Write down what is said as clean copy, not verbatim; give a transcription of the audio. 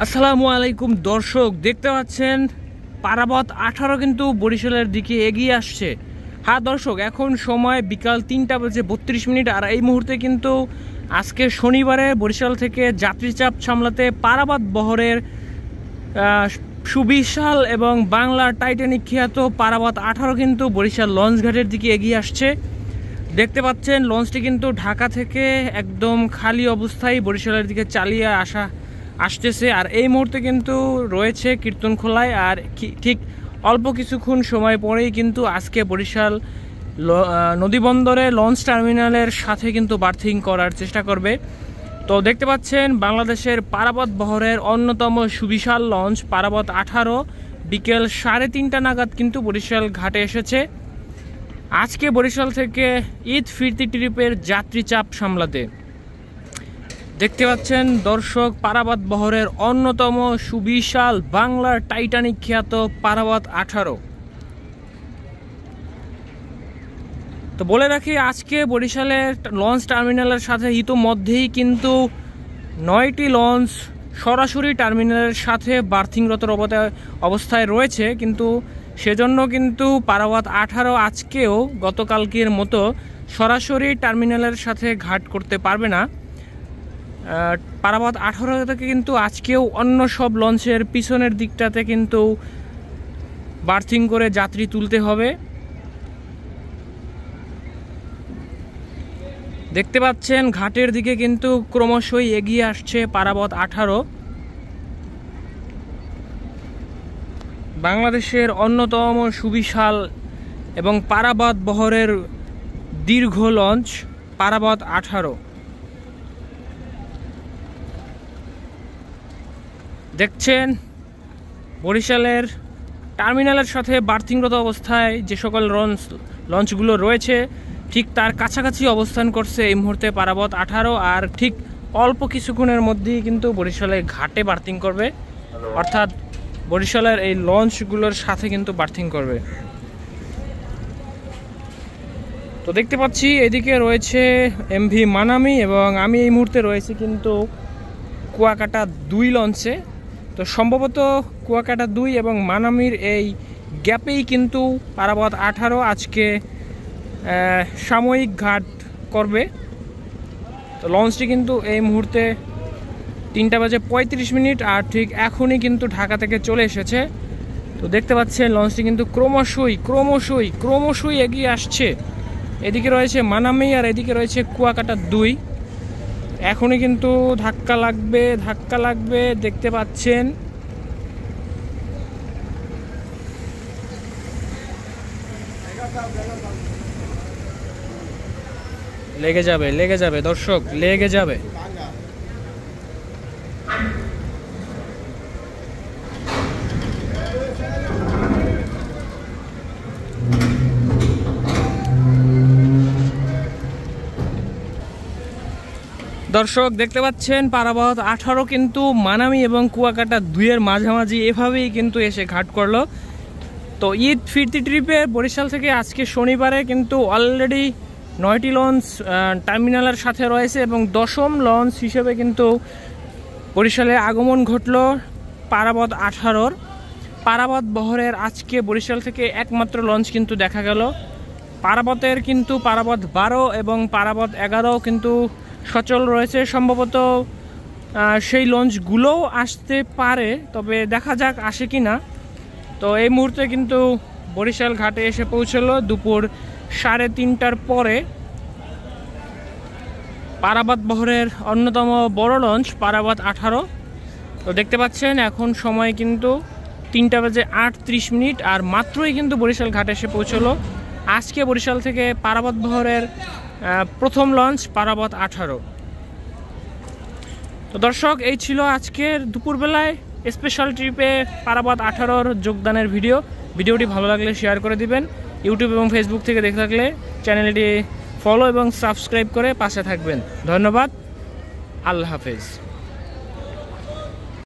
আসসালামু আলাইকুম দর্শক, দেখতে পাচ্ছেন পারাবত 18 কিন্তু বরিশালের দিকে এগিয়ে আসছে। হ্যাঁ দর্শক, এখন সময় বিকাল 3:32 আর এই মুহূর্তে কিন্তু আজকে শনিবারে বরিশাল থেকে যাত্রী চাপ সামলাতে পারাবত বহরের সুবিশাল এবং বাংলার টাইটানিক খ্যাত পারাবত 18 কিন্তু বরিশাল লঞ্চ ঘাটের দিকে এগিয়ে আসছে। দেখতে পাচ্ছেন লঞ্চটি কিন্তু ঢাকা থেকে একদম খালি অবস্থায় বরিশালের দিকে চালিয়ে আসতেছে। আর এই মুহূর্তে কিন্তু রয়েছে কীর্তনখোলায়। আর ঠিক অল্প কিছুক্ষণ সময় পরেই কিন্তু আজকে বরিশাল নদীবন্দরে লঞ্চ টার্মিনালের সাথে কিন্তু বার্থিং করার চেষ্টা করবে। তো দেখতে পাচ্ছেন বাংলাদেশের পারাবত বহরের অন্যতম সুবিশাল লঞ্চ পারাবত 18 বিকেল 3:30 নাগাদ কিন্তু বরিশাল ঘাটে এসেছে আজকে বরিশাল থেকে ঈদ ফিরতি ট্রিপের যাত্রী চাপ সামলাতে। দেখতে পাচ্ছেন দর্শক, পারাবত বহরের অন্যতম সুবিশাল বাংলার টাইটানিক খ্যাত পারাবত 18। তো বলে রাখি, আজকে বরিশালের লঞ্চ টার্মিনালের সাথে ইতোমধ্যেই কিন্তু 9টি লঞ্চ সরাসরি টার্মিনালের সাথে বার্থিংরত অবস্থায় রয়েছে। কিন্তু সেজন্য কিন্তু পারাবত 18 আজকেও গতকালকের মতো সরাসরি টার্মিনালের সাথে ঘাট করতে পারবে না। পারাবত 18 থেকে কিন্তু আজকেও অন্য সব লঞ্চের পিছনের দিকটাতে কিন্তু বার্থিং করে যাত্রী তুলতে হবে। দেখতে পাচ্ছেন ঘাটের দিকে কিন্তু ক্রমশই এগিয়ে আসছে পারাবত 18। বাংলাদেশের অন্যতম সুবিশাল এবং পারাবত বহরের দীর্ঘ লঞ্চ পারাবত 18। দেখছেন বরিশালের টার্মিনালের সাথে বার্থিংরত অবস্থায় যে সকল লঞ্চগুলো রয়েছে ঠিক তার কাছাকাছি অবস্থান করছে এই মুহূর্তে পারাবত 18। আর ঠিক অল্প কিছুক্ষণের মধ্যেই কিন্তু বরিশালের ঘাটে বার্থিং করবে, অর্থাৎ বরিশালের এই লঞ্চগুলোর সাথে কিন্তু বার্থিং করবে। তো দেখতে পাচ্ছি এদিকে রয়েছে এমভি মানামি এবং আমি এই মুহূর্তে রয়েছি কিন্তু কুয়াকাটা 2 লঞ্চে। তো সম্ভবত কুয়াকাটা 2 এবং মানামির এই গ্যাপেই কিন্তু পারাবত 18 আজকে সাময়িক ঘাট করবে। তো লঞ্চটি কিন্তু এই মুহূর্তে 3:35 আর ঠিক এখনই কিন্তু ঢাকা থেকে চলে এসেছে। তো দেখতে পাচ্ছেন লঞ্চটি কিন্তু ক্রমশই এগিয়ে আসছে। এদিকে রয়েছে মানামি আর এদিকে রয়েছে কুয়াকাটা 2। এখনই কিন্তু ধাক্কা লাগবে দেখতে পাচ্ছেন। লেগে যাবে দর্শক, লেগে যাবে। দর্শক দেখতে পাচ্ছেন পারাবত 18 কিন্তু মানামি এবং কুয়াকাটা 2 এর মাঝামাঝি এভাবেই কিন্তু এসে ঘাট করলো। তো ঈদ ফিরতি ট্রিপে বরিশাল থেকে আজকে শনিবারে কিন্তু অলরেডি 9টি লঞ্চ টার্মিনালের সাথে রয়েছে এবং 10ম লঞ্চ হিসেবে কিন্তু বরিশালে আগমন ঘটলো পারাবত 18-র। পারাবত বহরের আজকে বরিশাল থেকে একমাত্র লঞ্চ কিন্তু দেখা গেল। পারাবতের কিন্তু পারাবত 12 এবং পারাবত 11 কিন্তু সচল রয়েছে। সম্ভবত সেই লঞ্চগুলোও আসতে পারে, তবে দেখা যাক আসে কি না। তো এই মুহূর্তে কিন্তু বরিশাল ঘাটে এসে পৌঁছলো দুপুর 3:30টার পরে পারাবত বহরের অন্যতম বড় লঞ্চ পারাবত 18। তো দেখতে পাচ্ছেন এখন সময় কিন্তু 3:38 আর মাত্রই কিন্তু বরিশাল ঘাটে এসে পৌঁছলো আজকে বরিশাল থেকে পারাবত বহরের প্রথম লঞ্চ পারাবত 18। তো দর্শক, এই ছিল আজকের দুপুরবেলায় স্পেশাল ট্রিপে পারাবত 18-র যোগদানের ভিডিওটি ভালো লাগলে শেয়ার করে দিবেন। ইউটিউব এবং ফেসবুক থেকে দেখে থাকলে চ্যানেলটি ফলো এবং সাবস্ক্রাইব করে পাশে থাকবেন। ধন্যবাদ, আল্লাহ হাফেজ।